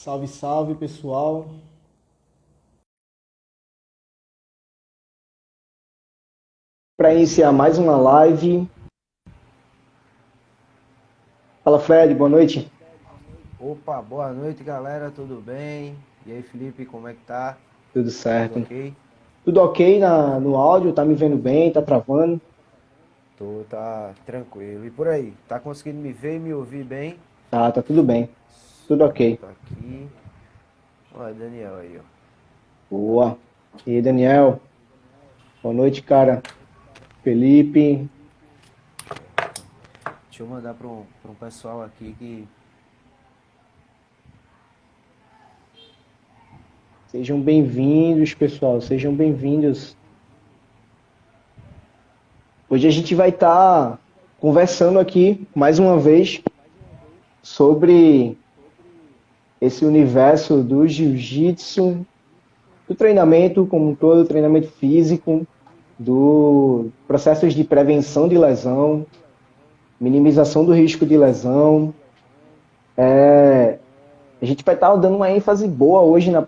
Salve, salve, pessoal. Para iniciar mais uma live. Fala, Fred, boa noite. Opa, boa noite, galera, tudo bem? E aí, Felipe, como é que tá? Tudo Tudo certo. ok? Tudo ok no áudio? Tá me vendo bem? Tá travando? Tá tranquilo. E por aí, tá conseguindo me ver e me ouvir bem? Tá tudo bem. Tudo ok. Pronto, aqui. Olha, Daniel aí, ó. Boa. E aí, Daniel? Boa noite, cara. Felipe. Deixa eu mandar pra um pessoal aqui que... Sejam bem-vindos, pessoal. Sejam bem-vindos. Hoje a gente vai estar conversando aqui mais uma vez sobre esse universo do jiu-jitsu, do treinamento como um todo, treinamento físico, do processos de prevenção de lesão, minimização do risco de lesão. A gente vai estar dando uma ênfase boa hoje na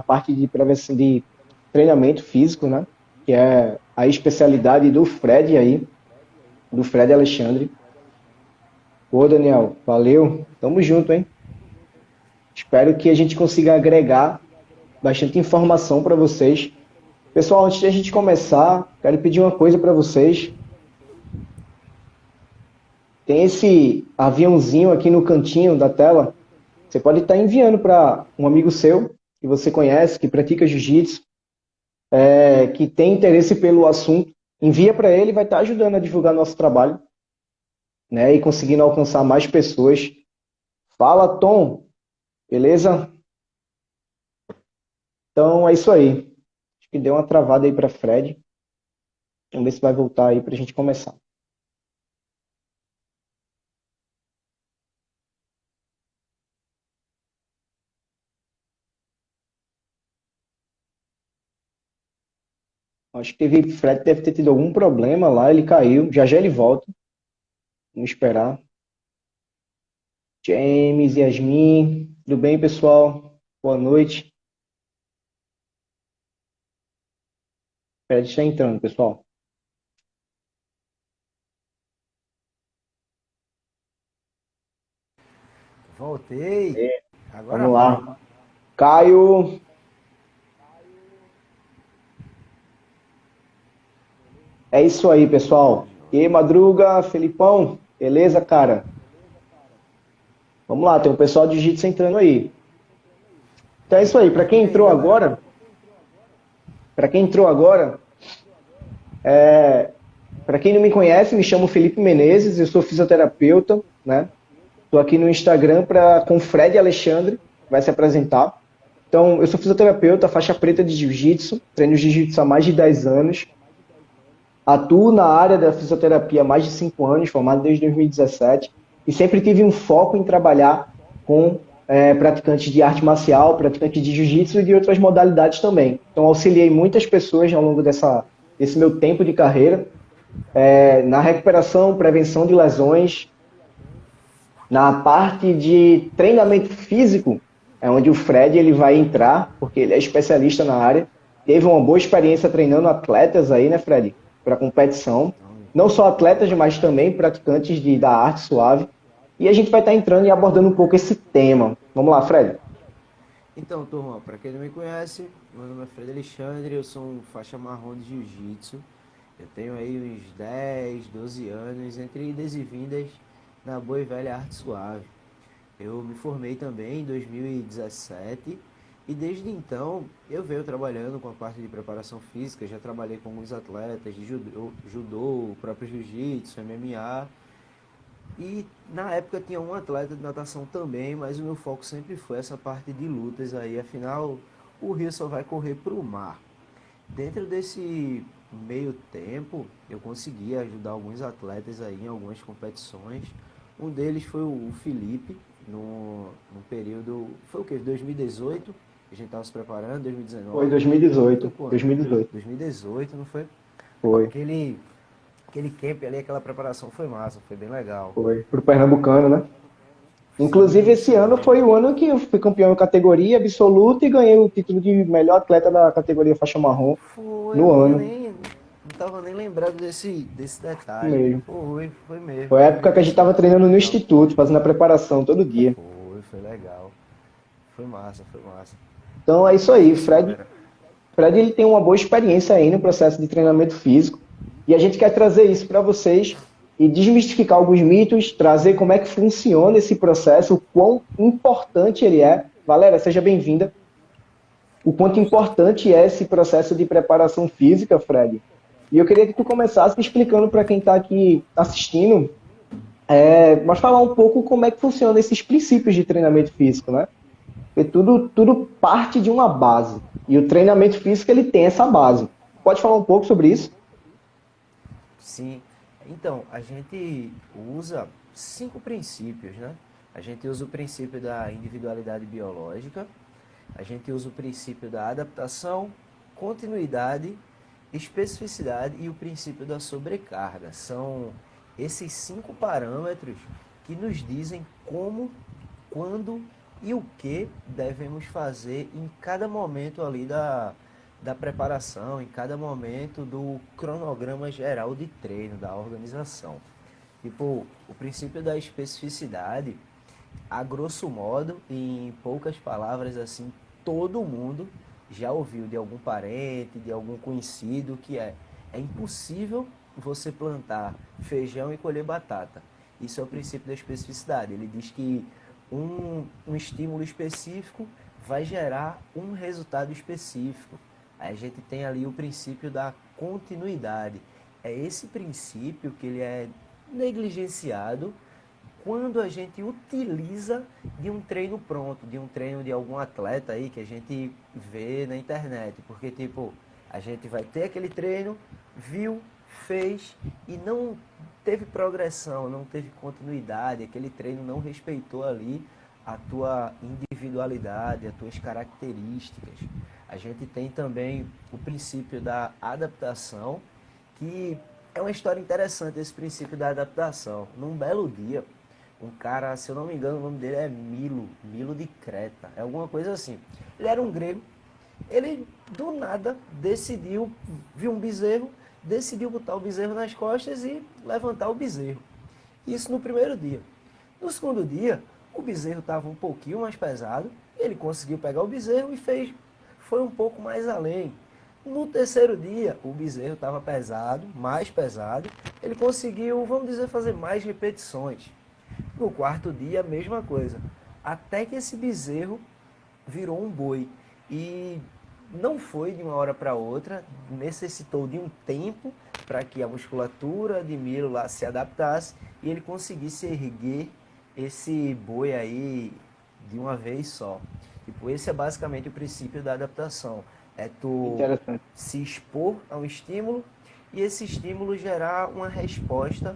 parte de prevenção de treinamento físico, né? Que é a especialidade do Fred aí, do Fred Alexandre. Ô, Daniel, valeu. Tamo junto, hein? Espero que a gente consiga agregar bastante informação para vocês. Pessoal, antes de a gente começar, quero pedir uma coisa para vocês. Tem esse aviãozinho aqui no cantinho da tela. Você pode estar enviando para um amigo seu que você conhece, que pratica jiu-jitsu, que tem interesse pelo assunto. Envia para ele, vai estar ajudando a divulgar nosso trabalho, né? E conseguindo alcançar mais pessoas. Fala, Tom, beleza? Então é isso aí. Acho que deu uma travada aí para Fred. Vamos ver se vai voltar aí para a gente começar. Acho que Fred deve ter tido algum problema lá, ele caiu. Já já ele volta. Vamos esperar. James, Yasmin, tudo bem, pessoal? Boa noite. Fred está entrando, pessoal. Voltei! Agora Vamos vai. lá. Caio, é isso aí, Show pessoal. de E aí, bola. Madruga, Felipão, beleza, cara? Vamos lá, tem um pessoal de jiu-jitsu entrando aí. Então é isso aí, E aí, galera? para quem entrou agora, para quem não me conhece, me chamo Felipe Menezes, eu sou fisioterapeuta, né? Estou aqui no Instagram com o Fred Alexandre, vai se apresentar. Então, eu sou fisioterapeuta, faixa preta de jiu-jitsu, treino jiu-jitsu há mais de 10 anos. Atuo na área da fisioterapia há mais de 5 anos, formado desde 2017, e sempre tive um foco em trabalhar com praticantes de arte marcial, praticantes de jiu-jitsu e de outras modalidades também. Então, auxiliei muitas pessoas ao longo desse meu tempo de carreira, na recuperação, prevenção de lesões, na parte de treinamento físico, é onde o Fred ele vai entrar, porque ele é especialista na área. Teve uma boa experiência treinando atletas aí, né, Fred? Para competição. Não só atletas, mas também praticantes da arte suave. E a gente vai estar entrando e abordando um pouco esse tema. Vamos lá, Fred. Então, turma, pra quem não me conhece, meu nome é Fred Alexandre, eu sou um faixa marrom de jiu-jitsu. Eu tenho aí uns 10, 12 anos, entre idas e vindas na boa e velha arte suave. Eu me formei também em 2017 e desde então eu venho trabalhando com a parte de preparação física, já trabalhei com alguns atletas de judô, o próprio jiu-jitsu, MMA. E na época tinha um atleta de natação também, mas o meu foco sempre foi essa parte de lutas aí, afinal o rio só vai correr para o mar. Dentro desse meio tempo, eu consegui ajudar alguns atletas aí em algumas competições. Um deles foi o Felipe, no período, foi o que? 2018, a gente estava se preparando, Foi 2019, foi 2018. quando? 2018. 2018, não foi? Foi. Aquele, aquele camp ali, aquela preparação foi massa, foi bem legal. Foi. Pro Pernambucano, né? Inclusive, Sim, esse isso ano mesmo. foi o ano que eu fui campeão em categoria absoluta e ganhei o título de melhor atleta da categoria faixa marrom Foi, eu no não tinha ano nem. Não tava nem lembrado desse detalhe. mesmo. Foi a Foi época que mesmo a gente assim. estava treinando no Então, instituto, fazendo a preparação todo dia. foi legal. Foi massa, foi massa. Então é isso E é aí, isso, Fred. galera. Fred ele tem uma boa experiência aí no processo de treinamento físico e a gente quer trazer isso para vocês e desmistificar alguns mitos, trazer como é que funciona esse processo, o quão importante ele é. Valera, seja bem-vinda. O quanto importante é esse processo de preparação física, Fred. E eu queria que tu começasse explicando para quem está aqui assistindo, mas falar um pouco como é que funciona esses princípios de treinamento físico, né? Porque tudo parte de uma base. E o treinamento físico ele tem essa base. Pode falar um pouco sobre isso? Sim. Então, a gente usa 5 princípios, né? A gente usa o princípio da individualidade biológica, a gente usa o princípio da adaptação, continuidade, especificidade e o princípio da sobrecarga. São esses 5 parâmetros que nos dizem como, quando e o que devemos fazer em cada momento ali da preparação, em cada momento do cronograma geral de treino, da organização. Tipo, o princípio da especificidade, a grosso modo, em poucas palavras, assim, todo mundo já ouviu de algum parente, de algum conhecido, que é impossível você plantar feijão e colher batata. Isso é o princípio da especificidade. Ele diz que um estímulo específico vai gerar um resultado específico. Aí a gente tem ali o princípio da continuidade. É esse princípio que ele é negligenciado quando a gente utiliza de um treino pronto, de um treino de algum atleta aí que a gente vê na internet. Porque, tipo, a gente vai ter aquele treino, viu, fez e não teve progressão, não teve continuidade, aquele treino não respeitou ali a tua individualidade, as tuas características. A gente tem também o princípio da adaptação, que é uma história interessante esse princípio da adaptação. Num belo dia, um cara, se eu não me engano, o nome dele é Milo de Creta, é alguma coisa assim. Ele era um grego, ele do nada decidiu, viu um bezerro, decidiu botar o bezerro nas costas e levantar o bezerro. Isso no primeiro dia. No segundo dia, o bezerro estava um pouquinho mais pesado, ele conseguiu pegar o bezerro e foi um pouco mais além. No terceiro dia, o bezerro estava pesado, mais pesado, ele conseguiu, vamos dizer, fazer mais repetições. No quarto dia, a mesma coisa. Até que esse bezerro virou um boi. E não foi de uma hora para outra, necessitou de um tempo para que a musculatura de Milo lá se adaptasse e ele conseguisse erguer esse boi aí de uma vez só. Tipo, esse é basicamente o princípio da adaptação. É tu Interessante. se expor a um estímulo e esse estímulo gerar uma resposta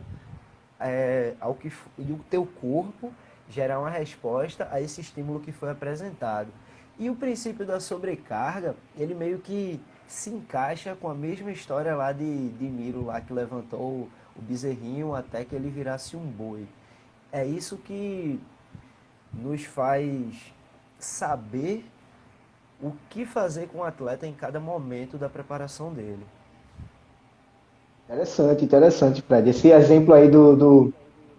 e o teu corpo gerar uma resposta a esse estímulo que foi apresentado. E o princípio da sobrecarga, ele meio que se encaixa com a mesma história lá de Miro, lá que levantou o bezerrinho até que ele virasse um boi. É isso que nos faz saber o que fazer com o atleta em cada momento da preparação dele. Interessante, interessante, Fred. Esse exemplo aí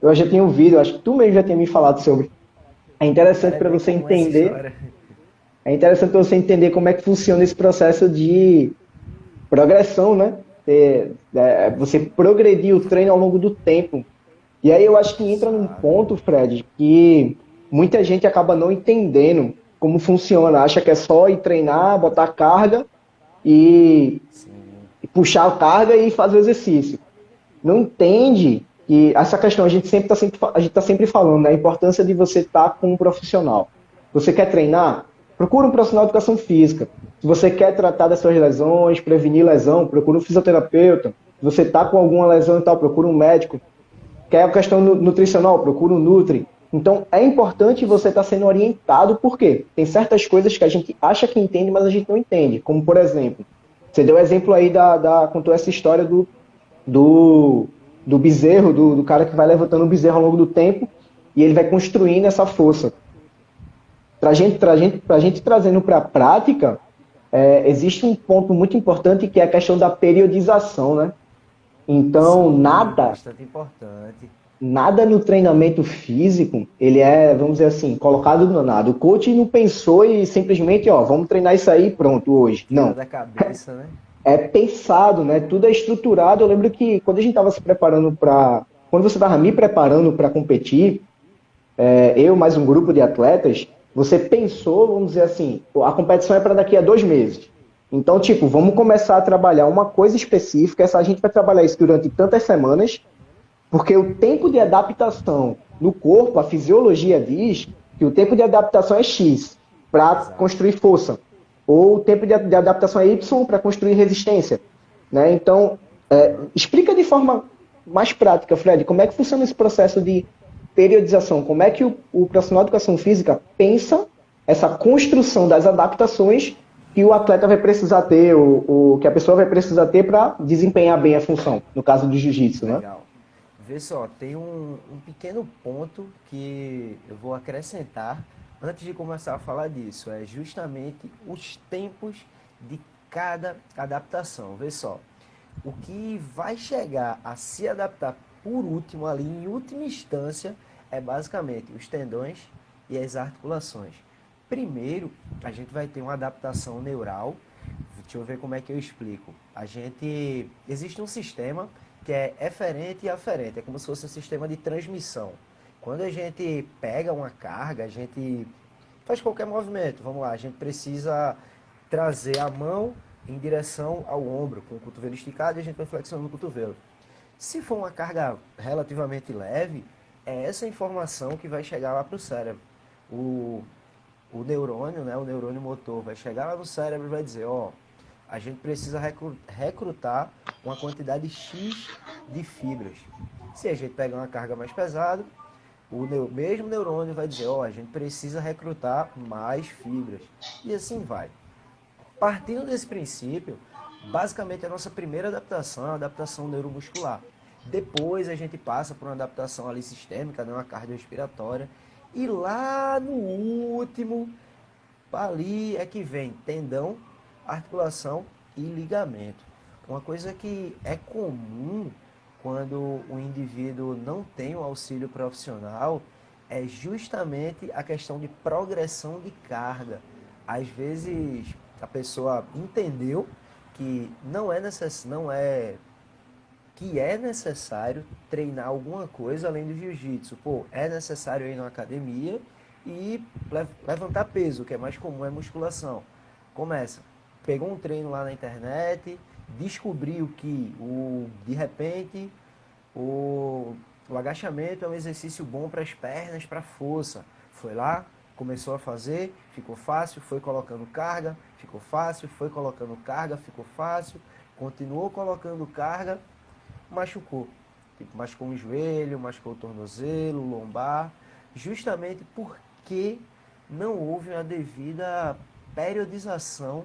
eu já tinha ouvido, acho que tu mesmo já tinha me falado sobre. É interessante Cara, é para bem você comum essa entender, história. é interessante para você entender como é que funciona esse processo de progressão, né? Você progredir o treino ao longo do tempo. E aí eu acho que entra num Exato. ponto, Fred, que muita gente acaba não entendendo como funciona. Acha que é só ir treinar, botar carga e, Sim, e puxar a carga e fazer o exercício. Não entende que essa questão a gente tá sempre falando, né? A importância de você estar com um profissional. Você quer treinar? Procura um profissional de educação física. Se você quer tratar das suas lesões, prevenir lesão, procura um fisioterapeuta. Se você está com alguma lesão e tal, procura um médico. Quer a questão nutricional, procura um Nutri. Então, é importante você estar sendo orientado, por quê? Tem certas coisas que a gente acha que entende, mas a gente não entende. Como, por exemplo, você deu exemplo aí contou essa história do, do bezerro, do cara que vai levantando o bezerro ao longo do tempo. e ele vai construindo essa força. Para gente trazendo para a prática, existe um ponto muito importante que é a questão da periodização, né? Então, Sim, bastante importante. nada no treinamento físico, ele é, vamos dizer assim, colocado do nada. O coach não pensou e simplesmente, ó, vamos treinar isso aí, pronto, hoje. Tira Não. da cabeça, né? É pensado, né? Tudo é estruturado. Eu lembro que quando a gente estava se preparando para. Quando você estava me preparando para competir, eu mais um grupo de atletas, você pensou, vamos dizer assim, a competição é para daqui a 2 meses. Então, tipo, vamos começar a trabalhar uma coisa específica. A gente vai trabalhar isso durante tantas semanas, porque o tempo de adaptação no corpo, a fisiologia diz que o tempo de adaptação é X para Exato. construir força, ou o tempo de adaptação é Y para construir resistência. Né? Então, Aham. explica de forma mais prática, Fred, como é que funciona esse processo de periodização? Como é que o profissional de educação física pensa essa construção das adaptações que o atleta vai precisar ter, ou que a pessoa vai precisar ter para desempenhar bem a função, no caso do jiu-jitsu, né? Legal. Vê só, tem um pequeno ponto que eu vou acrescentar antes de começar a falar disso. É justamente os tempos de cada adaptação. Vê só, o que vai chegar a se adaptar por último ali, em última instância, é basicamente os tendões e as articulações. Primeiro, a gente vai ter uma adaptação neural. Deixa eu ver como é que eu explico. Existe um sistema que é eferente e aferente, é como se fosse um sistema de transmissão. Quando a gente pega uma carga, a gente faz qualquer movimento. Vamos lá, a gente precisa trazer a mão em direção ao ombro, com o cotovelo esticado, e a gente vai flexionando o cotovelo. Se for uma carga relativamente leve, é essa informação que vai chegar lá para o cérebro. O, o neurônio, né, o neurônio motor, vai chegar lá no cérebro e vai dizer, ó, a gente precisa recrutar uma quantidade X de fibras. Se a gente pegar uma carga mais pesada, mesmo neurônio vai dizer, ó, a gente precisa recrutar mais fibras. E assim vai. Partindo desse princípio, basicamente a nossa primeira adaptação é a adaptação neuromuscular. Depois a gente passa por uma adaptação ali sistêmica, né, uma cardiorrespiratória. E lá no último, ali é que vem tendão, articulação e ligamento. Uma coisa que é comum quando o indivíduo não tem o auxílio profissional é justamente a questão de progressão de carga. Às vezes a pessoa entendeu que que é necessário treinar alguma coisa além do jiu-jitsu. Pô, é necessário ir na academia e levantar peso, o que é mais comum é musculação. Começa. Pegou um treino lá na internet, descobriu que de repente o agachamento é um exercício bom para as pernas, para a força. Foi lá, começou a fazer, ficou fácil, foi colocando carga, ficou fácil, foi colocando carga, ficou fácil, continuou colocando carga, machucou. Tipo, machucou o joelho, machucou o tornozelo, o lombar, justamente porque não houve a devida periodização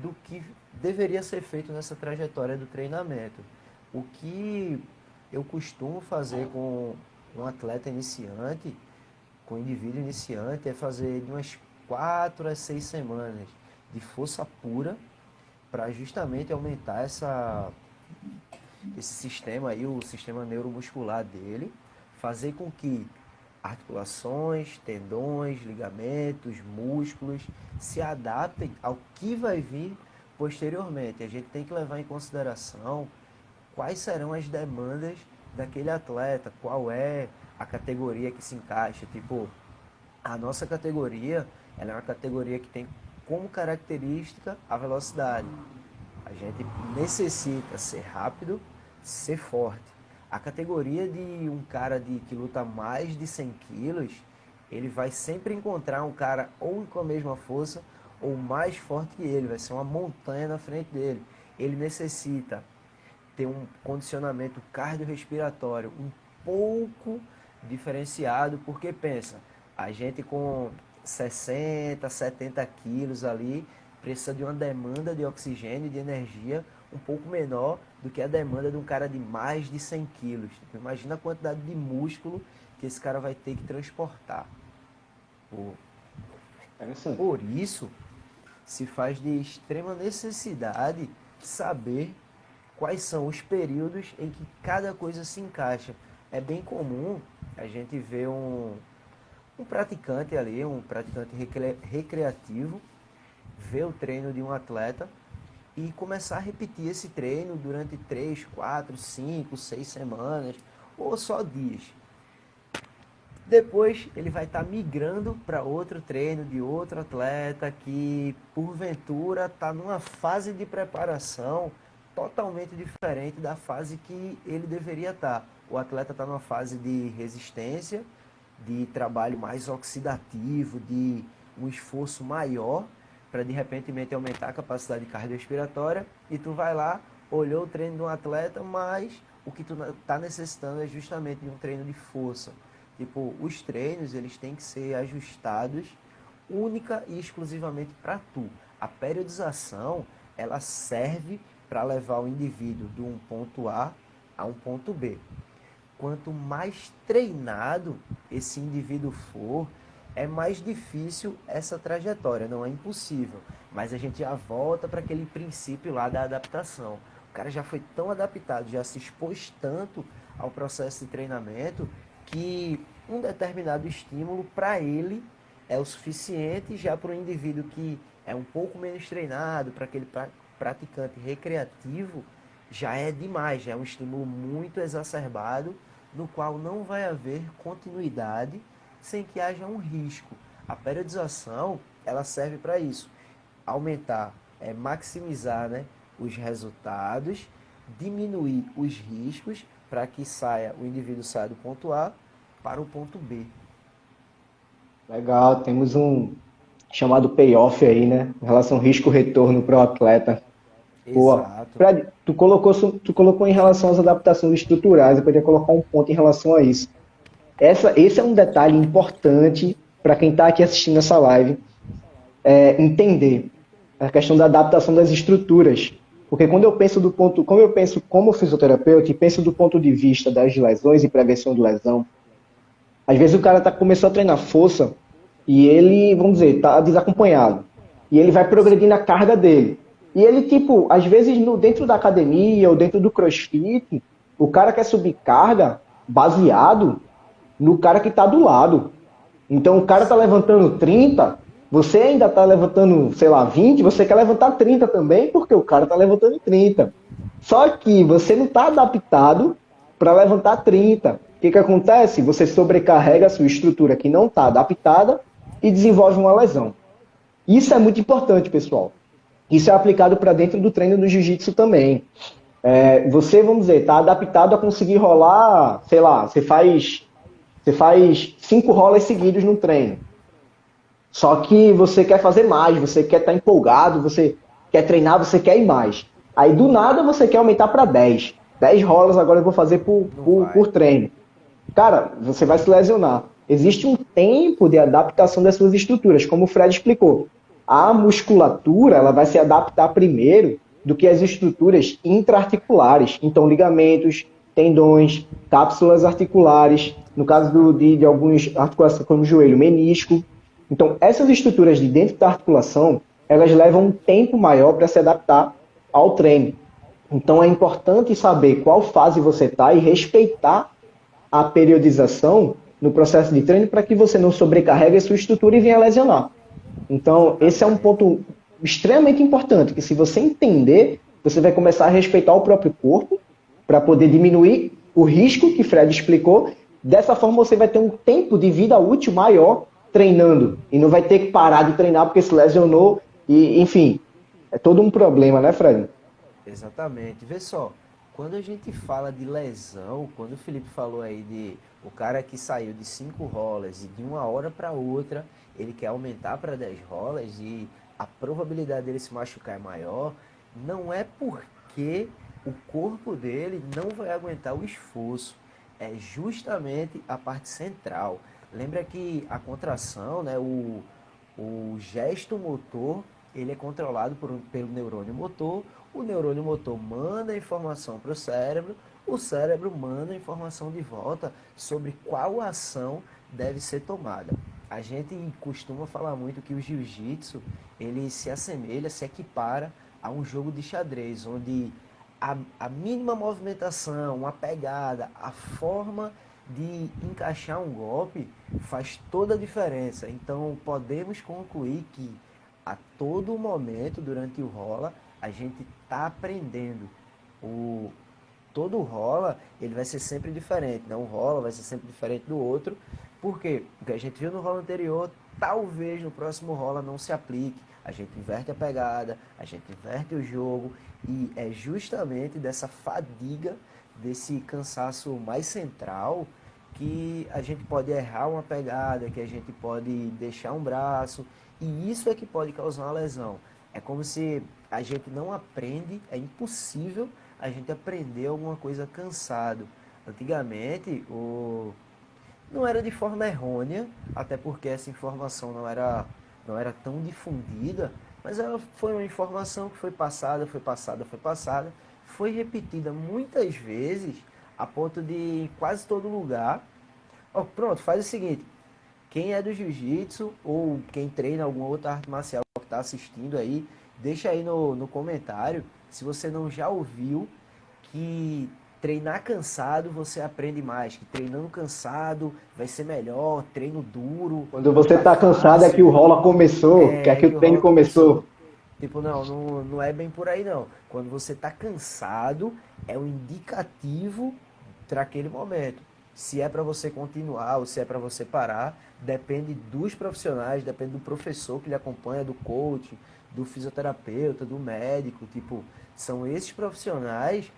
do que deveria ser feito nessa trajetória do treinamento. O que eu costumo fazer com um atleta iniciante, com um indivíduo iniciante, é fazer de umas 4 a 6 semanas de força pura para justamente aumentar esse sistema aí, o sistema neuromuscular dele, fazer com que articulações, tendões, ligamentos, músculos se adaptem ao que vai vir posteriormente. A gente tem que levar em consideração quais serão as demandas daquele atleta, qual é a categoria que se encaixa. Tipo, a nossa categoria, ela é uma categoria que tem como característica a velocidade. A gente necessita ser rápido, ser forte. A categoria de um cara que luta mais de 100 quilos, ele vai sempre encontrar um cara ou com a mesma força ou mais forte que ele. Vai ser uma montanha na frente dele. Ele necessita ter um condicionamento cardiorrespiratório um pouco diferenciado, porque pensa, a gente com 60, 70 quilos ali precisa de uma demanda de oxigênio e de energia um pouco menor do que a demanda de um cara de mais de 100 quilos. Imagina a quantidade de músculo que esse cara vai ter que transportar. Por, Interessante. por isso, se faz de extrema necessidade saber quais são os períodos em que cada coisa se encaixa. É bem comum a gente ver um praticante ali, um praticante recreativo, ver o treino de um atleta e começar a repetir esse treino durante 3, 4, 5, 6 semanas ou só dias. Depois ele vai estar migrando para outro treino de outro atleta que porventura está numa fase de preparação totalmente diferente da fase que ele deveria estar. O atleta está numa fase de resistência, de trabalho mais oxidativo, de um esforço maior para de repente aumentar a capacidade cardiorrespiratória e tu vai lá, olhou o treino de um atleta, mas o que tu está necessitando é justamente de um treino de força. Tipo, os treinos, eles têm que ser ajustados única e exclusivamente para tu. A periodização, ela serve para levar o indivíduo de um ponto A a um ponto B. Quanto mais treinado esse indivíduo for, é mais difícil essa trajetória, não é impossível. Mas a gente já volta para aquele princípio lá da adaptação. O cara já foi tão adaptado, já se expôs tanto ao processo de treinamento, que um determinado estímulo para ele é o suficiente, já para o indivíduo que é um pouco menos treinado, para aquele praticante recreativo, já é demais, já é um estímulo muito exacerbado, no qual não vai haver continuidade sem que haja um risco. A periodização, ela serve para isso, aumentar, maximizar, né, os resultados, diminuir os riscos para que o indivíduo saia do ponto A para o ponto B. Legal, temos um chamado payoff aí, né? Em relação ao risco-retorno para o atleta. Boa. Exato. Fred, tu colocou em relação às adaptações estruturais, eu poderia colocar um ponto em relação a isso. Esse é um detalhe importante para quem está aqui assistindo essa live, entender a questão da adaptação das estruturas. Porque quando eu penso como fisioterapeuta e penso do ponto de vista das lesões e prevenção de lesão, às vezes o cara começou a treinar força e ele, vamos dizer, está desacompanhado. E ele vai progredindo a carga dele. E ele, tipo, às vezes dentro da academia ou dentro do CrossFit, o cara quer subir carga baseado no cara que está do lado. Então o cara está levantando 30, você ainda está levantando, sei lá, 20, você quer levantar 30 também, porque o cara está levantando 30. Só que você não está adaptado para levantar 30. O que acontece? Você sobrecarrega a sua estrutura que não está adaptada e desenvolve uma lesão. Isso é muito importante, pessoal. Isso é aplicado para dentro do treino do jiu-jitsu também. Você, vamos dizer, está adaptado a conseguir rolar, sei lá, você faz 5 rolas seguidos no treino. Só que você quer fazer mais, você quer estar empolgado, você quer treinar, você quer ir mais. Aí do nada você quer aumentar para 10. 10 rolas agora eu vou fazer por treino. Cara, você vai se lesionar. Existe um tempo de adaptação das suas estruturas, como o Fred explicou. A musculatura ela vai se adaptar primeiro do que as estruturas intraarticulares. Então, ligamentos, tendões, cápsulas articulares, no caso de algumas articulações como o joelho, menisco. Então, essas estruturas de dentro da articulação, elas levam um tempo maior para se adaptar ao treino. Então, é importante saber qual fase você está e respeitar a periodização no processo de treino para que você não sobrecarregue a sua estrutura e venha lesionar. Então, esse é um ponto extremamente importante, que se você entender, você vai começar a respeitar o próprio corpo para poder diminuir o risco que Fred explicou. Dessa forma, você vai ter um tempo de vida útil maior treinando e não vai ter que parar de treinar porque se lesionou e, enfim, é todo um problema, né, Fred? Exatamente. Vê só, quando a gente fala de lesão, quando o Felipe falou aí de o cara que saiu de 5 rolas e de uma hora para outra, ele quer aumentar para 10 rolas e a probabilidade dele se machucar é maior, não é porque o corpo dele não vai aguentar o esforço, é justamente a parte central. Lembra que a contração, né, o gesto motor, ele é controlado pelo neurônio motor. O neurônio motor manda a informação para o o cérebro manda informação de volta sobre qual ação deve ser tomada. A gente costuma falar muito que o jiu-jitsu, ele se assemelha, se equipara a um jogo de xadrez, onde a mínima movimentação, uma pegada, a forma de encaixar um golpe faz toda a diferença. Então podemos concluir que a todo momento, durante o rola, a gente está aprendendo. Todo rola, ele vai ser sempre diferente, né? Um rola vai ser sempre diferente do outro. Por quê? O que a gente viu no rola anterior, talvez no próximo rola não se aplique. A gente inverte a pegada, a gente inverte o jogo, e é justamente dessa fadiga, desse cansaço mais central, que a gente pode errar uma pegada, que a gente pode deixar um braço, e isso é que pode causar uma lesão. É como se a gente não aprende, é impossível a gente aprender alguma coisa cansado. Antigamente, não era de forma errônea, até porque essa informação não era tão difundida, mas ela foi uma informação que foi passada, foi repetida muitas vezes, a ponto de em quase todo lugar. Pronto, faz o seguinte, quem é do jiu-jitsu ou quem treina alguma outra arte marcial que está assistindo aí, deixa aí no comentário se você não já ouviu que treinar cansado você aprende mais, que treinando cansado vai ser melhor, treino duro. Quando você tá cansado é que o rola começou, que é que o treino começou. Tipo, não é bem por aí não. Quando você tá cansado, é um indicativo para aquele momento. Se é para você continuar ou se é para você parar, depende dos profissionais, depende do professor que lhe acompanha, do coach, do fisioterapeuta, do médico. Tipo, são esses profissionais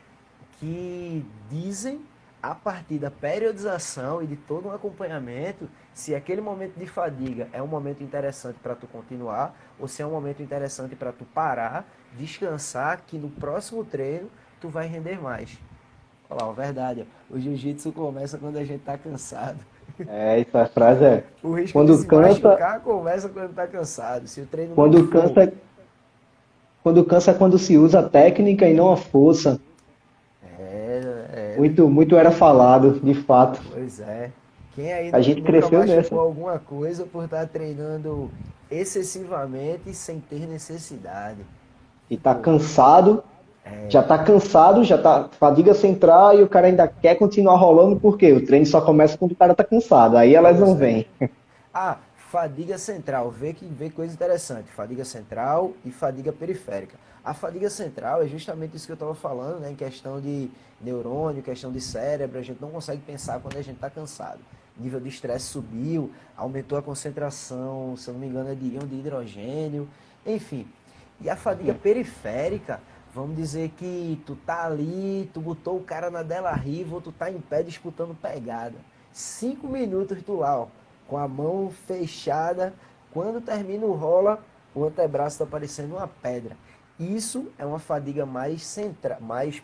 que dizem, a partir da periodização e de todo um acompanhamento, se aquele momento de fadiga é um momento interessante para tu continuar ou se é um momento interessante para tu parar, descansar, que no próximo treino tu vai render mais. Olha lá, a verdade, o jiu-jitsu começa quando a gente tá cansado. Essa frase é... O risco de se machucar começa quando tá cansado. Se o treino quando cansa, quando cansa é quando se usa a técnica e não a força. Muito era falado, de fato. Pois é. Quem aí a gente cresceu nessa. Alguma coisa por estar treinando excessivamente sem ter necessidade. E tá cansado, já tá fadiga central e o cara ainda quer continuar rolando, por quê? O treino só começa quando o cara tá cansado, aí elas não vêm. Fadiga central, vê coisa interessante, fadiga central e fadiga periférica. A fadiga central é justamente isso que eu estava falando, né, em questão de neurônio, questão de cérebro, a gente não consegue pensar quando a gente está cansado. O nível de estresse subiu, aumentou a concentração, se eu não me engano é de íon de hidrogênio, enfim. E a fadiga periférica, vamos dizer que tu tá ali, tu botou o cara na dela riva, ou tu tá em pé disputando pegada. 5 minutos tu lá, ó, com a mão fechada, quando termina o rola, o antebraço está parecendo uma pedra. Isso é uma fadiga mais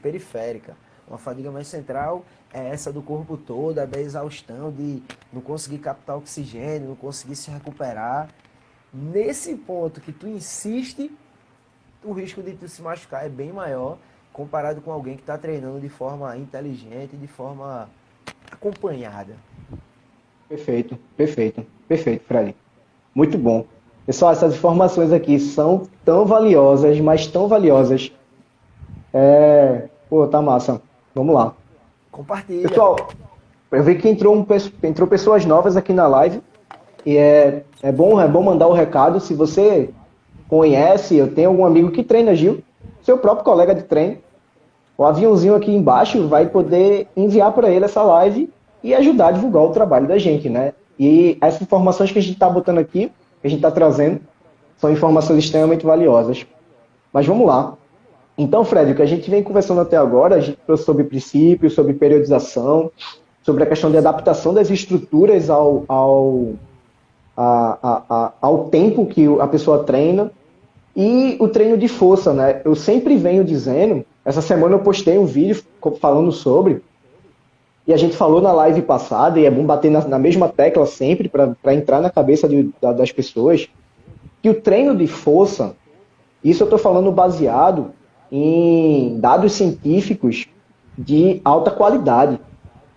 periférica. Uma fadiga mais central é essa do corpo todo, da exaustão, de não conseguir captar oxigênio, não conseguir se recuperar. Nesse ponto que tu insiste, o risco de tu se machucar é bem maior comparado com alguém que está treinando de forma inteligente, de forma acompanhada. Perfeito, Fred. Muito bom. Pessoal, essas informações aqui são tão valiosas, mas tão valiosas. Tá massa. Vamos lá. Compartilha. Pessoal, eu vi que entrou pessoas novas aqui na live. E é bom mandar o recado. Se você conhece, eu tenho algum amigo que treina, Gil, seu próprio colega de treino, o aviãozinho aqui embaixo vai poder enviar para ele essa live e ajudar a divulgar o trabalho da gente, né? E essas informações que a gente está botando aqui, que a gente está trazendo, são informações extremamente valiosas. Mas vamos lá. Então, Fred, o que a gente vem conversando até agora, a gente trouxe sobre princípios, sobre periodização, sobre a questão de adaptação das estruturas ao tempo que a pessoa treina e o treino de força, né? Eu sempre venho dizendo, essa semana eu postei um vídeo falando sobre, e a gente falou na live passada, e é bom bater na mesma tecla sempre para entrar na cabeça das pessoas, que o treino de força, isso eu estou falando baseado em dados científicos de alta qualidade,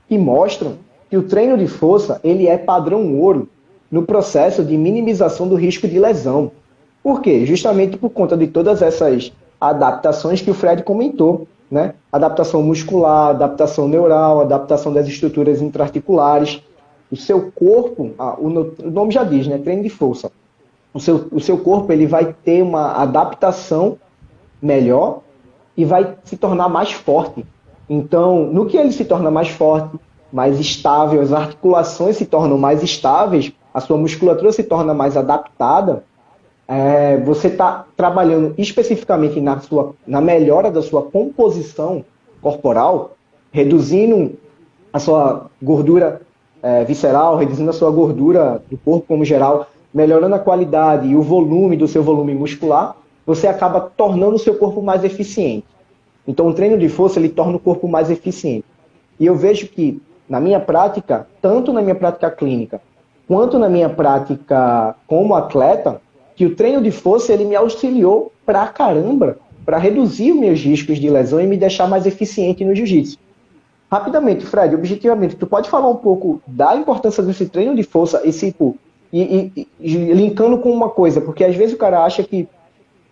que mostram que o treino de força ele é padrão ouro no processo de minimização do risco de lesão. Por quê? Justamente por conta de todas essas adaptações que o Fred comentou, né? Adaptação muscular, adaptação neural, adaptação das estruturas intraarticulares. O seu corpo, o nome já diz, né? Treino de força. O seu corpo ele vai ter uma adaptação melhor e vai se tornar mais forte. Então, no que ele se torna mais forte, mais estável, as articulações se tornam mais estáveis, a sua musculatura se torna mais adaptada, você está trabalhando especificamente na melhora da sua composição corporal, reduzindo a sua gordura visceral, reduzindo a sua gordura do corpo como geral, melhorando a qualidade e o volume do seu volume muscular, você acaba tornando o seu corpo mais eficiente. Então, o treino de força ele torna o corpo mais eficiente. E eu vejo que, na minha prática, tanto na minha prática clínica, quanto na minha prática como atleta, que o treino de força ele me auxiliou pra caramba para reduzir os meus riscos de lesão e me deixar mais eficiente no jiu-jitsu. Rapidamente, Fred, objetivamente, tu pode falar um pouco da importância desse treino de força e linkando com uma coisa, porque às vezes o cara acha que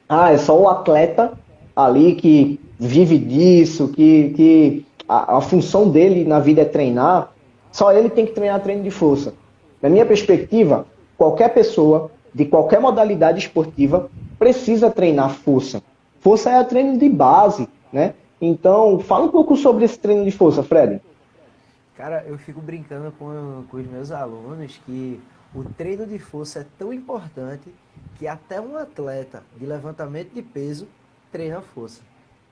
é só o atleta ali que vive disso, que a função dele na vida é treinar, só ele tem que treinar treino de força. Na minha perspectiva, qualquer pessoa de qualquer modalidade esportiva precisa treinar força. Força é o treino de base, né? Então, fala um pouco sobre esse treino de força, Fred. Cara, eu fico brincando com os meus alunos que o treino de força é tão importante que até um atleta de levantamento de peso treina força.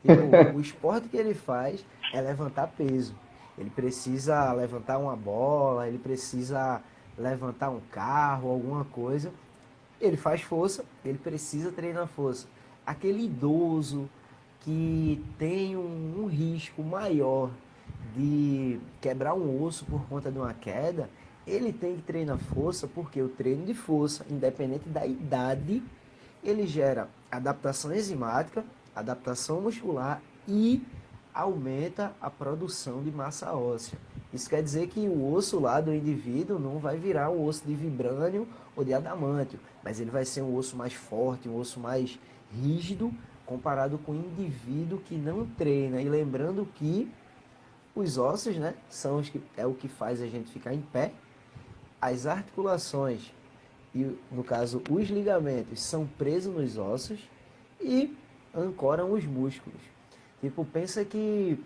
Tipo, o esporte que ele faz é levantar peso. Ele precisa levantar uma bola, ele precisa levantar um carro, alguma coisa. Ele faz força, ele precisa treinar força. Aquele idoso que tem um risco maior de quebrar um osso por conta de uma queda, ele tem que treinar força porque o treino de força, independente da idade, ele gera adaptação enzimática, adaptação muscular e aumenta a produção de massa óssea. Isso quer dizer que o osso lá do indivíduo não vai virar um osso de vibrânio ou de adamantio, mas ele vai ser um osso mais forte, um osso mais rígido comparado com o indivíduo que não treina. E lembrando que os ossos, né, são o que faz a gente ficar em pé. As articulações e, no caso, os ligamentos são presos nos ossos e ancoram os músculos. Tipo, pensa que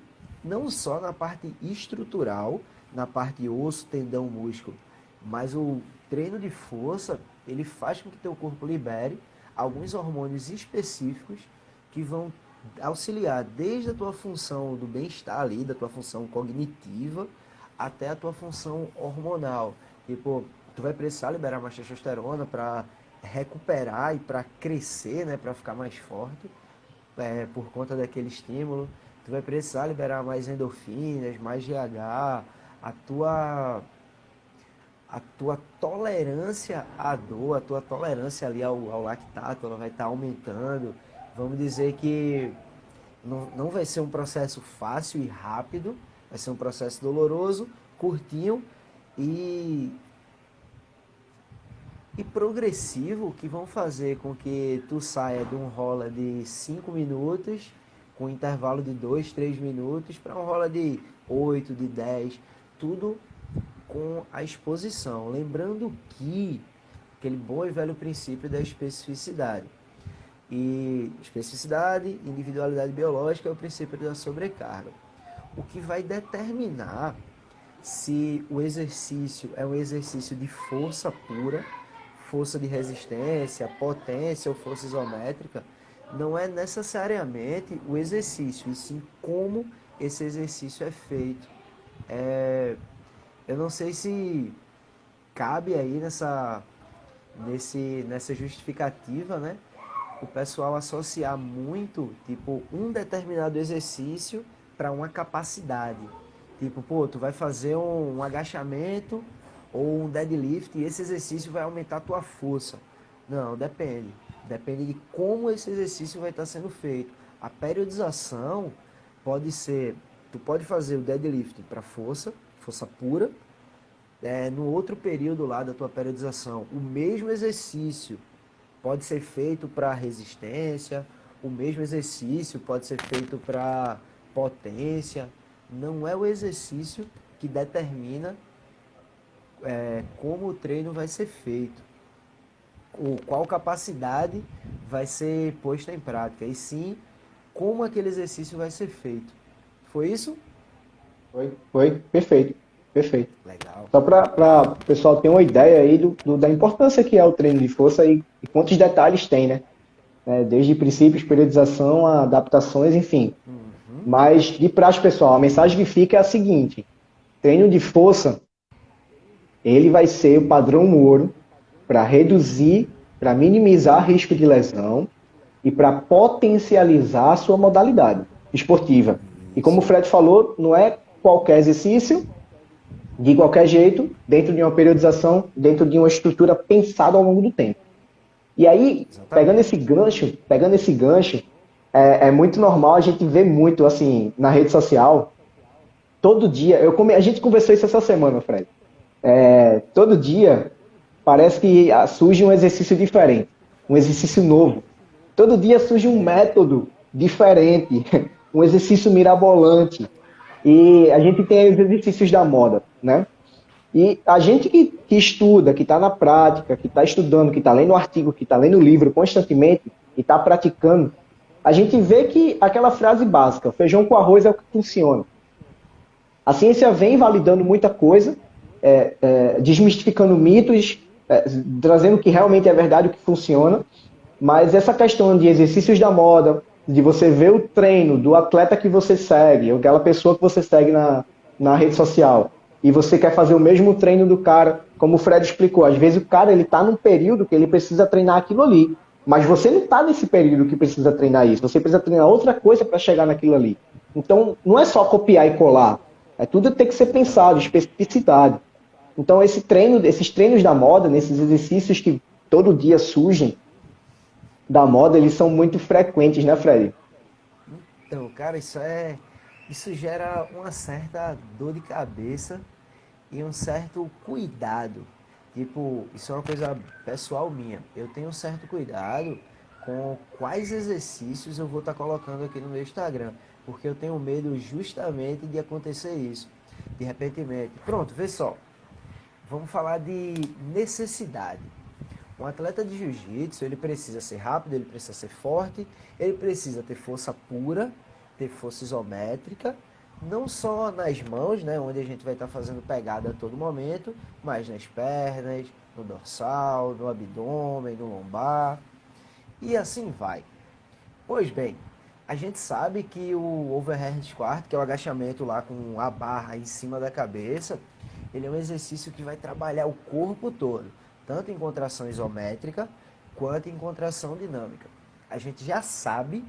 não só na parte estrutural, na parte osso, tendão, músculo, mas o treino de força, ele faz com que teu corpo libere alguns hormônios específicos que vão auxiliar desde a tua função do bem-estar ali, da tua função cognitiva, até a tua função hormonal. Tipo, tu vai precisar liberar mais testosterona para recuperar e para crescer, né, para ficar mais forte, por conta daquele estímulo. Tu vai precisar liberar mais endorfinas, mais GH, a tua tolerância à dor, a tua tolerância ali ao lactato, ela vai estar aumentando. Vamos dizer que não vai ser um processo fácil e rápido, vai ser um processo doloroso, curtinho e progressivo, que vão fazer com que tu saia de um rola de 5 minutos, com intervalo de 2, 3 minutos, para um rola de 8, de 10, tudo com a exposição. Lembrando que aquele bom e velho princípio da especificidade. E especificidade, individualidade biológica é o princípio da sobrecarga. O que vai determinar se o exercício é um exercício de força pura, força de resistência, potência ou força isométrica, não é necessariamente o exercício, e sim como esse exercício é feito. Eu não sei se cabe aí nessa justificativa, né? O pessoal associar muito, tipo, um determinado exercício para uma capacidade. Tipo, pô, tu vai fazer um agachamento ou um deadlift e esse exercício vai aumentar a tua força. Não, depende. Depende de como esse exercício vai estar sendo feito. A periodização pode ser tu pode fazer o deadlift para força pura, no outro período lá da tua periodização, o mesmo exercício pode ser feito para resistência, o mesmo exercício pode ser feito para potência. Não é o exercício que determina como o treino vai ser feito, ou qual capacidade vai ser posta em prática, e sim como aquele exercício vai ser feito. Foi isso? Foi, perfeito, perfeito. Legal. Só para o pessoal ter uma ideia aí da importância que é o treino de força e quantos detalhes tem, né? Desde princípios, periodização, a adaptações, enfim. Mas, de praxe, pessoal, a mensagem que fica é a seguinte: treino de força, ele vai ser o padrão ouro para reduzir, para minimizar risco de lesão e para potencializar a sua modalidade esportiva. E como o Isso. Fred falou, não é qualquer exercício, de qualquer jeito, dentro de uma periodização, dentro de uma estrutura pensada ao longo do tempo. E aí, Exatamente. pegando esse gancho, é muito normal a gente ver muito assim na rede social. Todo dia, a gente conversou isso essa semana, Fred. Todo dia parece que surge um exercício diferente, um exercício novo. Todo dia surge um método diferente, um exercício mirabolante. E a gente tem os exercícios da moda, né? E a gente que estuda, que está na prática, que está estudando, que está lendo artigo, que está lendo livro constantemente, que está praticando, a gente vê que aquela frase básica, feijão com arroz é o que funciona. A ciência vem validando muita coisa, desmistificando mitos, trazendo o que realmente é verdade, o que funciona, mas essa questão de exercícios da moda, de você ver o treino do atleta que você segue, ou aquela pessoa que você segue na rede social, e você quer fazer o mesmo treino do cara, como o Fred explicou, às vezes o cara ele está num período que ele precisa treinar aquilo ali, mas você não está nesse período que precisa treinar isso, você precisa treinar outra coisa para chegar naquilo ali. Então, não é só copiar e colar, tudo tem que ser pensado, especificidade. Então, esses treinos da moda, nesses exercícios que todo dia surgem da moda, eles são muito frequentes, né, Fred? Então, cara, isso gera uma certa dor de cabeça e um certo cuidado. Tipo, isso é uma coisa pessoal minha. Eu tenho um certo cuidado com quais exercícios eu vou estar colocando aqui no meu Instagram, porque eu tenho medo justamente de acontecer isso, de repentemente. Pronto, vê só. Vamos falar de necessidade. Um atleta de jiu-jitsu, ele precisa ser rápido, ele precisa ser forte, ele precisa ter força pura, ter força isométrica, não só nas mãos, né, onde a gente vai estar fazendo pegada a todo momento, mas nas pernas, no dorsal, no abdômen, no lombar, e assim vai. Pois bem, a gente sabe que o overhead squat, que é o agachamento lá com a barra em cima da cabeça, ele é um exercício que vai trabalhar o corpo todo, tanto em contração isométrica quanto em contração dinâmica. A gente já sabe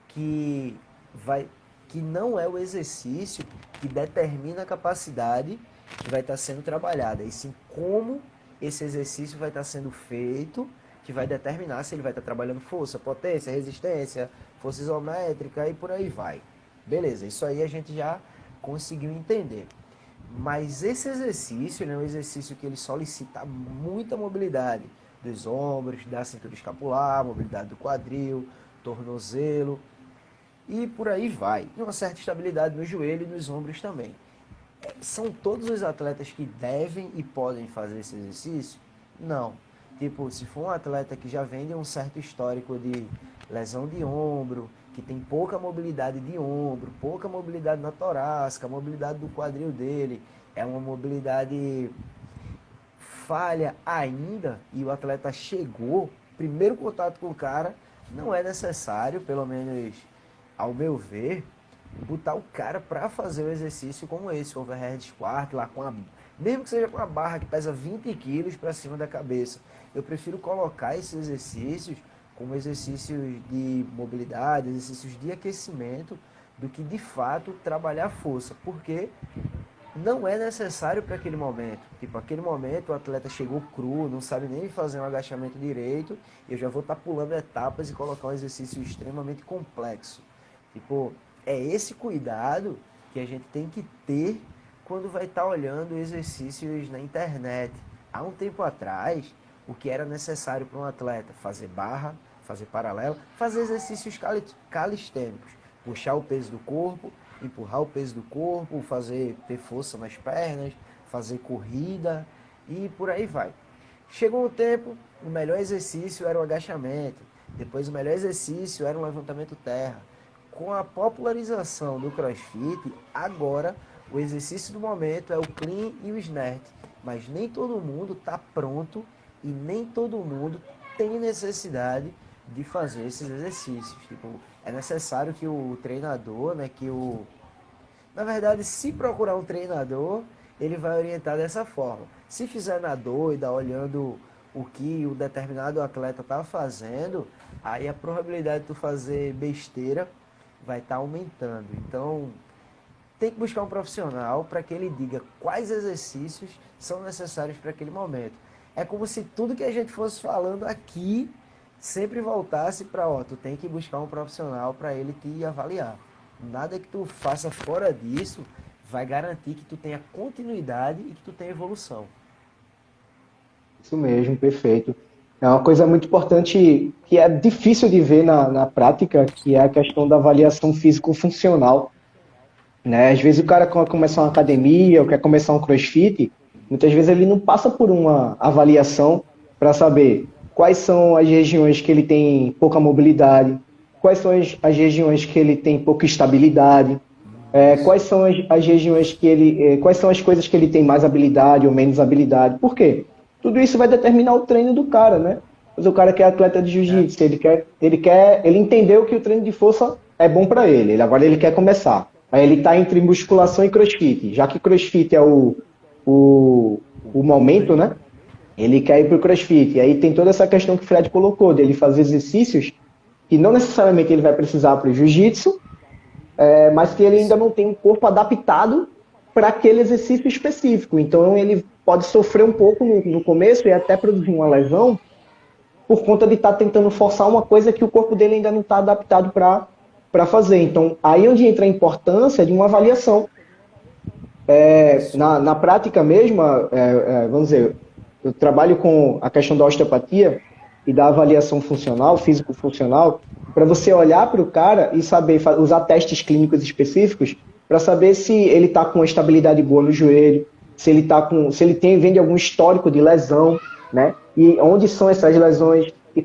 que vai que não é o exercício que determina a capacidade que vai estar sendo trabalhada, e sim como esse exercício vai estar sendo feito, que vai determinar se ele vai estar trabalhando força, potência, resistência, força isométrica e por aí vai. Beleza, isso aí a gente já conseguiu entender. Mas esse exercício é um exercício que ele solicita muita mobilidade dos ombros, da cintura escapular, mobilidade do quadril, tornozelo e por aí vai. E uma certa estabilidade no joelho e nos ombros também. São todos os atletas que devem e podem fazer esse exercício? Não. Tipo, se for um atleta que já vem de um certo histórico de lesão de ombro, que tem pouca mobilidade de ombro, pouca mobilidade na torácica, a mobilidade do quadril dele é uma mobilidade falha ainda e o atleta chegou, primeiro contato com o cara, não é necessário, pelo menos ao meu ver, botar o cara para fazer um exercício como esse, overhead squat, lá com a, mesmo que seja com a barra que pesa 20 quilos para cima da cabeça. Eu prefiro colocar esses exercícios como exercícios de mobilidade, exercícios de aquecimento, do que de fato trabalhar força, porque não é necessário para aquele momento. Tipo, aquele momento o atleta chegou cru, não sabe nem fazer um agachamento direito, e eu já vou estar pulando etapas e colocar um exercício extremamente complexo. Tipo, é esse cuidado que a gente tem que ter quando vai estar olhando exercícios na internet. Há um tempo atrás, o que era necessário para um atleta? Fazer barra, fazer paralelo, fazer exercícios calistênicos. Puxar o peso do corpo, empurrar o peso do corpo, ter força nas pernas, fazer corrida e por aí vai. Chegou um tempo, o melhor exercício era o agachamento. Depois o melhor exercício era o levantamento terra. Com a popularização do CrossFit, agora o exercício do momento é o clean e o snatch. Mas nem todo mundo está pronto e nem todo mundo tem necessidade de fazer esses exercícios. Tipo, é necessário que o treinador, né, na verdade, se procurar um treinador, ele vai orientar dessa forma. Se fizer na doida, olhando o que o determinado atleta está fazendo, aí a probabilidade de tu fazer besteira vai estar aumentando. Então, tem que buscar um profissional para que ele diga quais exercícios são necessários para aquele momento. É como se tudo que a gente fosse falando aqui sempre voltasse para, tu tem que buscar um profissional para ele te avaliar. Nada que tu faça fora disso vai garantir que tu tenha continuidade e que tu tenha evolução. Isso mesmo, perfeito. É uma coisa muito importante que é difícil de ver na prática, que é a questão da avaliação físico-funcional, né? Às vezes o cara quer começar uma academia ou quer começar um CrossFit, muitas vezes ele não passa por uma avaliação para saber quais são as regiões que ele tem pouca mobilidade, quais são as regiões que ele tem pouca estabilidade, quais são as regiões que quais são as coisas que ele tem mais habilidade ou menos habilidade. Por quê? Tudo isso vai determinar o treino do cara, né? Mas o cara que é atleta de jiu-jitsu, ele entendeu que o treino de força é bom para ele. Agora ele quer começar. Aí ele está entre musculação e crossfit. Já que crossfit é o momento, né? Ele quer ir para o crossfit. E aí tem toda essa questão que o Fred colocou, dele fazer exercícios que não necessariamente ele vai precisar para o jiu-jitsu, mas que ele ainda não tem um corpo adaptado para aquele exercício específico. Então ele pode sofrer um pouco no começo e até produzir uma lesão por conta de estar tentando forçar uma coisa que o corpo dele ainda não está adaptado para fazer. Então, aí é onde entra a importância de uma avaliação. Na prática mesmo, vamos dizer, eu trabalho com a questão da osteopatia e da avaliação funcional, físico-funcional, para você olhar para o cara e saber usar testes clínicos específicos para saber se ele está com uma estabilidade boa no joelho, se ele vem de algum histórico de lesão, né? E onde são essas lesões e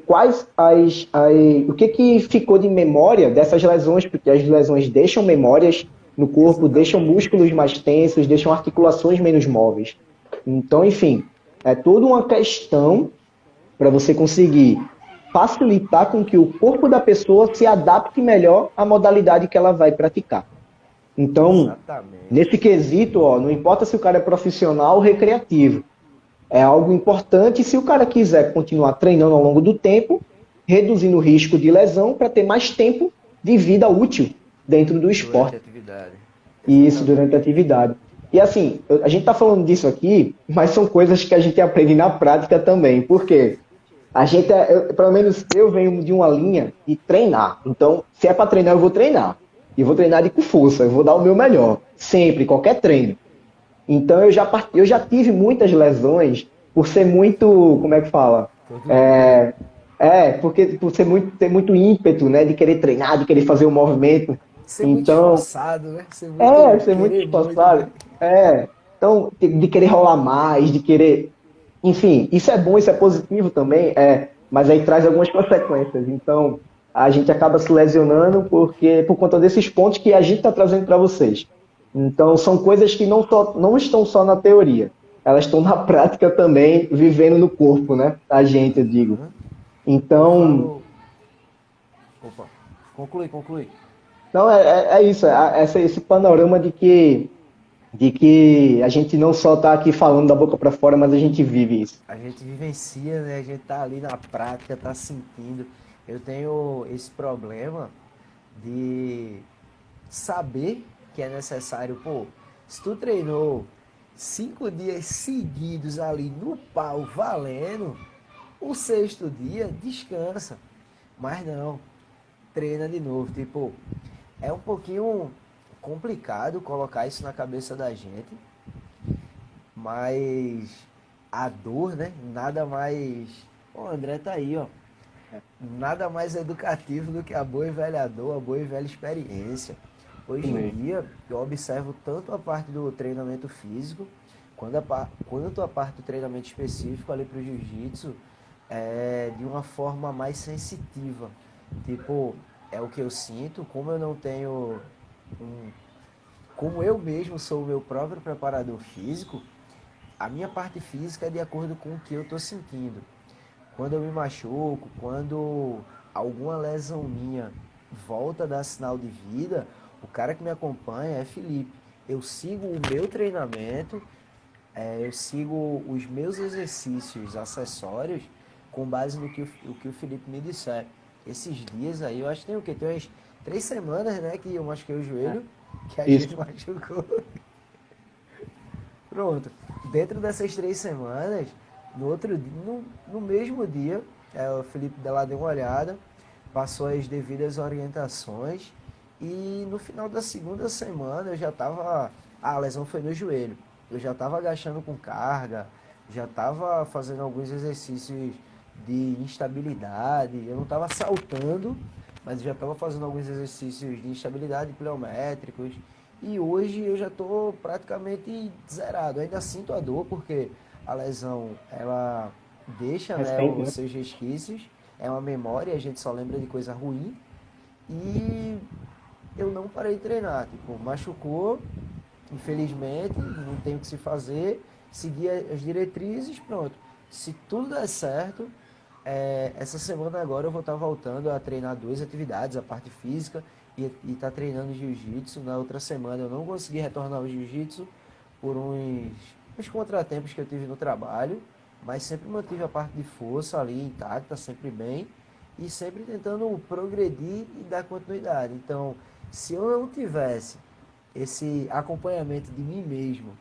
o que ficou de memória dessas lesões, porque as lesões deixam memórias no corpo, deixam músculos mais tensos, deixam articulações menos móveis. Então, enfim, é toda uma questão para você conseguir facilitar com que o corpo da pessoa se adapte melhor à modalidade que ela vai praticar. Então, nesse quesito, não importa se o cara é profissional ou recreativo, é algo importante se o cara quiser continuar treinando ao longo do tempo, reduzindo o risco de lesão para ter mais tempo de vida útil dentro do esporte. Durante a atividade. Isso, durante a atividade. E assim, a gente está falando disso aqui, mas são coisas que a gente aprende na prática também. Por quê? Pelo menos eu venho de uma linha de treinar. Então, se é para treinar, eu vou treinar. E vou treinar com força, eu vou dar o meu melhor. Sempre, qualquer treino. Então, eu já tive muitas lesões por ser muito, como é que fala? Porque por ter muito ímpeto, né? De querer treinar, de querer fazer o movimento. Ser muito esforçado, né? Ser muito esforçado. Então, de querer rolar mais, de querer... Enfim, isso é bom, isso é positivo também, mas aí traz algumas consequências. Então, a gente acaba se lesionando por conta desses pontos que a gente está trazendo para vocês. Então, são coisas que não estão só na teoria, elas estão na prática também, vivendo no corpo, né? A gente, eu digo. Então... Opa, conclui. Então, é isso, esse panorama de que a gente não só está aqui falando da boca para fora, mas a gente vive isso. A gente vivencia, né? A gente tá ali na prática, tá sentindo. Eu tenho esse problema de saber que é necessário, se tu treinou 5 dias seguidos ali no pau valendo, o 6º dia descansa. Mas não, treina de novo. Tipo, é um pouquinho complicado colocar isso na cabeça da gente, mas a dor, né? Nada mais. Pô, o André tá aí, ó. Nada mais educativo do que a boa e velha dor, a boa e velha experiência. Isso Hoje em mesmo. dia, eu observo tanto a parte do treinamento físico, quanto a parte do treinamento específico ali para o jiu-jitsu, de uma forma mais sensitiva. Tipo, é o que eu sinto, como eu não tenho um, como eu mesmo sou o meu próprio preparador físico, a minha parte física é de acordo com o que eu estou sentindo. Quando eu me machuco, quando alguma lesão minha volta a dar sinal de vida, o cara que me acompanha é Felipe. Eu sigo o meu treinamento, eu sigo os meus exercícios acessórios com base no que o Felipe me disser. Esses dias aí, eu acho que tem o quê? Tem umas 3 semanas, né, que eu machuquei o É. joelho, que a gente Isso. machucou. Pronto. Dentro dessas 3 semanas, no outro dia, no mesmo dia, o Felipe lá deu uma olhada, passou as devidas orientações e no final da segunda semana eu já estava. A lesão foi no joelho. Eu já estava agachando com carga, já estava fazendo alguns exercícios de instabilidade, eu não estava saltando, mas já estava fazendo alguns exercícios de instabilidade pliométricos. E hoje eu já estou praticamente zerado. Eu ainda sinto a dor porque a lesão ela deixa, né, Recente, os né? seus resquícios. É uma memória, a gente só lembra de coisa ruim. E eu não parei de treinar. Tipo, machucou, infelizmente, não tem o que se fazer. Seguir as diretrizes, pronto. Se tudo der certo, essa semana agora eu vou estar voltando a treinar duas atividades, a parte física e tá treinando jiu-jitsu. Na outra semana eu não consegui retornar ao jiu-jitsu por uns contratempos que eu tive no trabalho, mas sempre mantive a parte de força ali intacta, sempre bem e sempre tentando progredir e dar continuidade. Então, se eu não tivesse esse acompanhamento de mim mesmo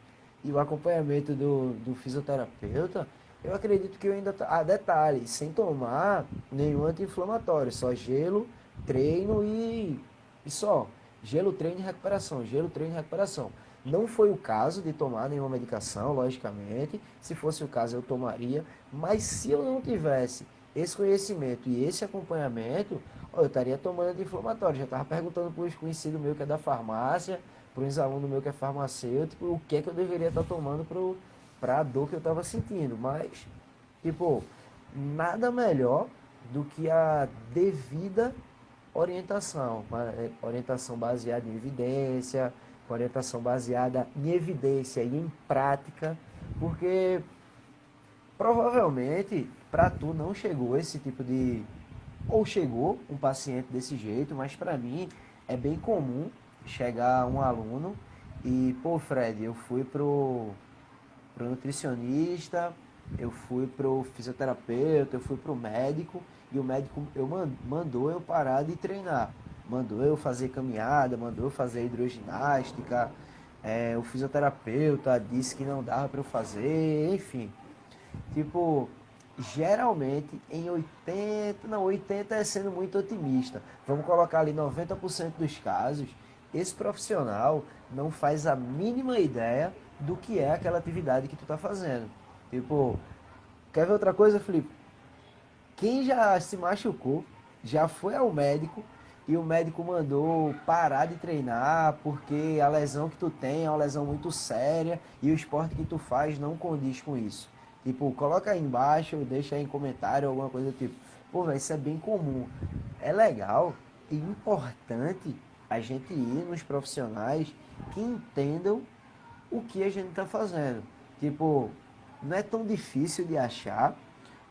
e o acompanhamento do fisioterapeuta, eu acredito que eu ainda. Detalhe, sem tomar nenhum anti-inflamatório, só gelo, treino e só. Gelo, treino e recuperação. Gelo, treino e recuperação. Não foi o caso de tomar nenhuma medicação, logicamente. Se fosse o caso, eu tomaria. Mas se eu não tivesse esse conhecimento e esse acompanhamento, ó, eu estaria tomando anti-inflamatório. Já estava perguntando para os conhecidos meus que é da farmácia, para uns alunos meus que é farmacêutico, o que é que eu deveria estar tomando para a dor que eu estava sentindo. Mas, tipo, nada melhor do que a devida orientação. Uma orientação baseada em evidência, orientação baseada em evidência e em prática, porque provavelmente para tu não chegou esse tipo de. Ou chegou um paciente desse jeito, mas para mim é bem comum chegar um aluno e, pô, Fred, eu fui pro nutricionista, eu fui pro fisioterapeuta, eu fui pro médico e o médico mandou eu parar de treinar. Mandou eu fazer caminhada, mandou eu fazer hidroginástica, o fisioterapeuta disse que não dava para eu fazer, enfim. Tipo, geralmente em 80, não, 80 é sendo muito otimista. Vamos colocar ali 90% dos casos, esse profissional não faz a mínima ideia do que é aquela atividade que tu tá fazendo. Tipo, quer ver outra coisa, Felipe? Quem já se machucou, já foi ao médico e o médico mandou parar de treinar porque a lesão que tu tem é uma lesão muito séria e o esporte que tu faz não condiz com isso. Tipo, coloca aí embaixo, deixa aí em comentário alguma coisa do tipo. Pô, velho, isso é bem comum. É legal e importante a gente ir nos profissionais que entendam o que a gente está fazendo. Tipo, não é tão difícil de achar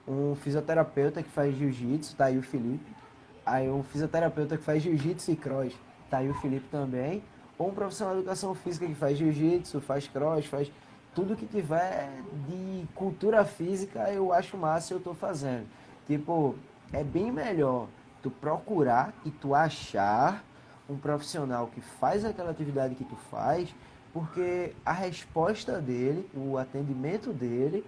um fisioterapeuta que faz jiu-jitsu, tá aí o Felipe. Aí um fisioterapeuta que faz jiu-jitsu e cross, tá aí o Felipe também. Ou um profissional de educação física que faz jiu-jitsu, faz cross, faz tudo que tiver de cultura física, eu acho massa e eu tô fazendo. Tipo, é bem melhor tu procurar e tu achar um profissional que faz aquela atividade que tu faz, porque a resposta dele, o atendimento dele,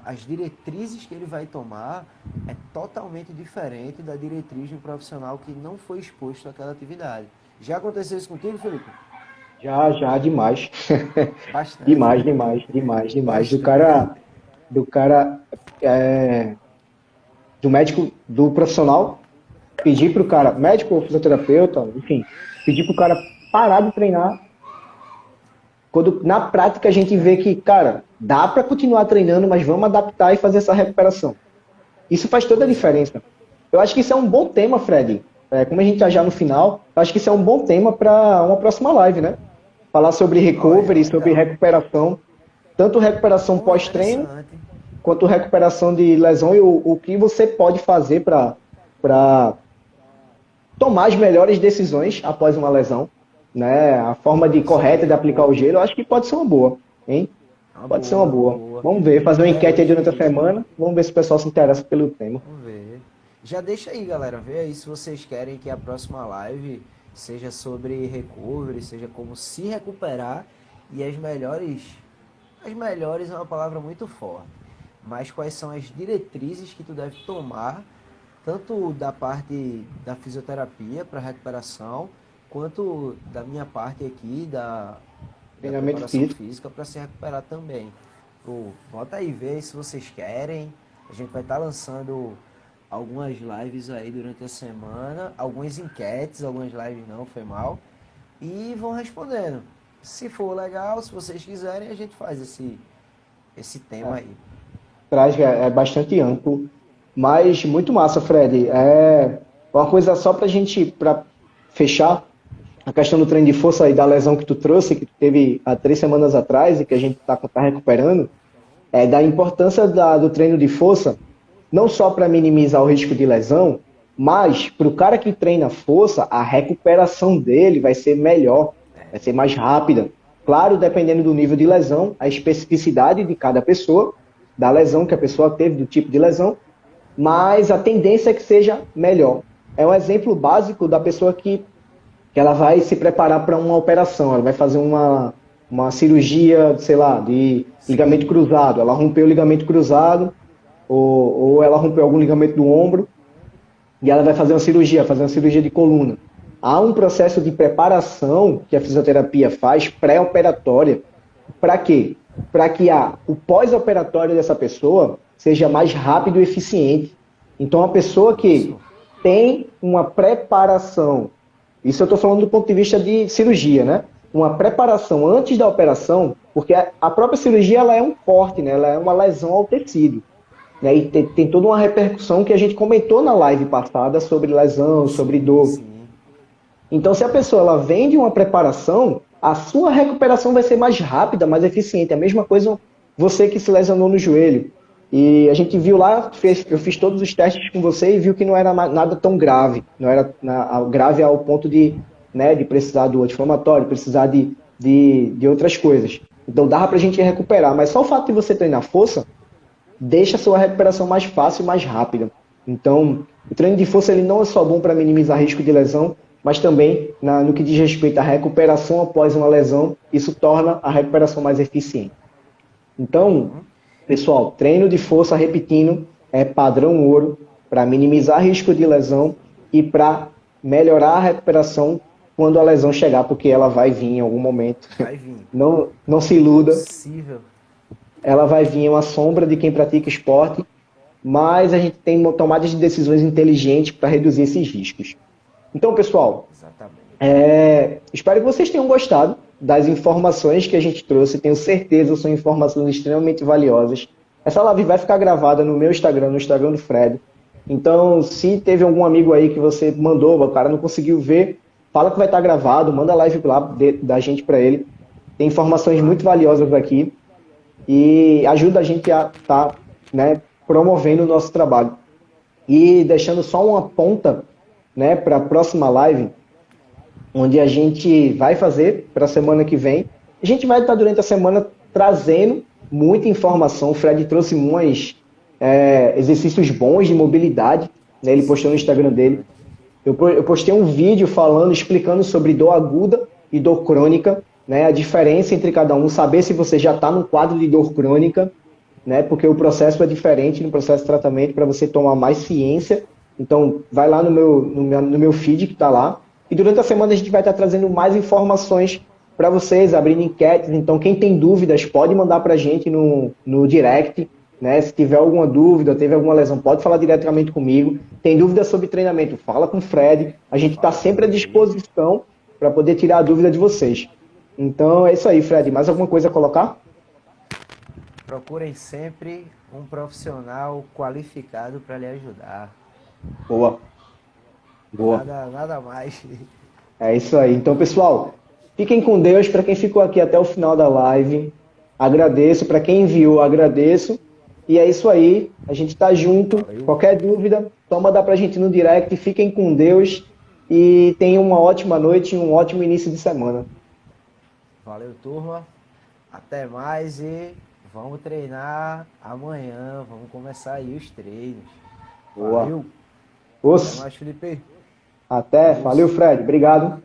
as diretrizes que ele vai tomar é totalmente diferente da diretriz de um profissional que não foi exposto àquela atividade. Já aconteceu isso contigo, Felipe? Já, demais. Bastante, Demais, né? demais, demais, demais. Bastante. Do cara, é, do médico, do profissional, pedir pro cara, médico ou fisioterapeuta, enfim, pedir pro cara parar de treinar, quando na prática a gente vê que, cara, dá para continuar treinando, mas vamos adaptar e fazer essa recuperação. Isso faz toda a Pois é. diferença. Eu acho que isso é um bom tema, Fred. Como a gente está já no final, eu acho que isso é um bom tema para uma próxima live, né? Falar sobre Olha, recovery, sobre legal. recuperação, tanto recuperação Pô, pós-treino, interessante. quanto recuperação de lesão e o que você pode fazer para tomar as melhores decisões após uma lesão, né? A forma de Isso correta aí, de uma aplicar o boa. gelo, eu acho que pode ser uma boa, hein? Uma Pode ser uma boa, uma boa. boa. Vamos ver, fazer uma É, enquete aí durante a hoje. semana, vamos ver se o pessoal se interessa pelo tema. Vamos ver. Já deixa aí, galera. Vê aí se vocês querem que a próxima live seja sobre recovery, seja como se recuperar e as melhores. As melhores é uma palavra muito forte. Mas quais são as diretrizes que tu deve tomar, tanto da parte da fisioterapia para recuperação, quanto da minha parte aqui, da Treinamento preparação físico. física para se recuperar também. Pô, bota aí, vê se vocês querem. A gente vai estar lançando algumas lives aí durante a semana, algumas enquetes, algumas lives não, foi mal, e vão respondendo. Se for legal, se vocês quiserem, a gente faz esse tema aí. Traz é bastante amplo, mas muito massa, Fred. É uma coisa só para a gente, para fechar, a questão do treino de força e da lesão que tu trouxe, que tu teve há 3 semanas atrás e que a gente tá recuperando, da importância do treino de força, não só para minimizar o risco de lesão, mas para o cara que treina força, a recuperação dele vai ser melhor, vai ser mais rápida. Claro, dependendo do nível de lesão, a especificidade de cada pessoa, da lesão que a pessoa teve, do tipo de lesão, mas a tendência é que seja melhor. É um exemplo básico da pessoa que ela vai se preparar para uma operação, ela vai fazer uma cirurgia, sei lá, de ligamento Sim, cruzado. Ela rompeu o ligamento cruzado, ou ela rompeu algum ligamento do ombro, e ela vai fazer uma cirurgia de coluna. Há um processo de preparação que a fisioterapia faz pré-operatória. Para quê? Para que o pós-operatório dessa pessoa seja mais rápido e eficiente. Então, a pessoa que isso. tem uma preparação, isso eu estou falando do ponto de vista de cirurgia, né? Uma preparação antes da operação, porque a própria cirurgia ela é um corte, né? Ela é uma lesão ao tecido. Né? E tem toda uma repercussão que a gente comentou na live passada sobre lesão, sobre Sim, dor. sim. Então, se a pessoa ela vem de uma preparação, a sua recuperação vai ser mais rápida, mais eficiente. A mesma coisa você que se lesionou no joelho. E a gente viu lá, eu fiz todos os testes com você e viu que não era nada tão grave. Não era grave ao ponto de precisar do anti-inflamatório, precisar de outras coisas. Então dava pra gente recuperar. Mas só o fato de você treinar força deixa a sua recuperação mais fácil e mais rápida. Então, o treino de força ele não é só bom para minimizar risco de lesão, mas também no que diz respeito à recuperação após uma lesão, isso torna a recuperação mais eficiente. Então, Uhum. pessoal, treino de força, repetindo, é padrão ouro para minimizar risco de lesão e para melhorar a recuperação quando a lesão chegar, porque ela vai vir em algum momento. Vai vir. Não se É iluda, impossível. ela vai vir uma sombra de quem pratica esporte, mas a gente tem tomadas de decisões inteligentes para reduzir esses riscos. Então, pessoal, Exatamente. espero que vocês tenham gostado das informações que a gente trouxe. Tenho certeza que são informações extremamente valiosas. Essa live vai ficar gravada no meu Instagram, no Instagram do Fred. Então, se teve algum amigo aí que você mandou, o cara não conseguiu ver, fala que vai estar gravado, manda a live lá da gente para ele. Tem informações muito valiosas aqui e ajuda a gente a estar, né, promovendo o nosso trabalho. E deixando só uma ponta, né, para a próxima live, onde a gente vai fazer para a semana que vem. A gente vai estar durante a semana trazendo muita informação. O Fred trouxe uns exercícios bons de mobilidade, né, ele postou no Sim, Instagram dele. verdade. Eu postei um vídeo falando, explicando sobre dor aguda e dor crônica, né, a diferença entre cada um, saber se você já está no quadro de dor crônica, né, porque o processo é diferente no processo de tratamento para você tomar mais ciência. Então, vai lá no meu feed que está lá, E durante a semana a gente vai estar trazendo mais informações para vocês, abrindo enquetes. Então, quem tem dúvidas, pode mandar para a gente no direct. Né? Se tiver alguma dúvida, teve alguma lesão, pode falar diretamente comigo. Tem dúvida sobre treinamento, fala com o Fred. A gente está sempre à disposição para poder tirar a dúvida de vocês. Então, é isso aí, Fred. Mais alguma coisa a colocar? Procurem sempre um profissional qualificado para lhe ajudar. Boa. Boa. Nada mais. É isso aí. Então, pessoal, fiquem com Deus. Para quem ficou aqui até o final da live, agradeço. Para quem enviou, agradeço. E é isso aí. A gente está junto. Valeu. Qualquer dúvida, só mandar para a gente no direct. Fiquem com Deus e tenham uma ótima noite e um ótimo início de semana. Valeu, turma. Até mais e vamos treinar amanhã. Vamos começar aí os treinos. Boa. Valeu. Até Os. mais, Felipe. Até. Valeu, Fred. Obrigado.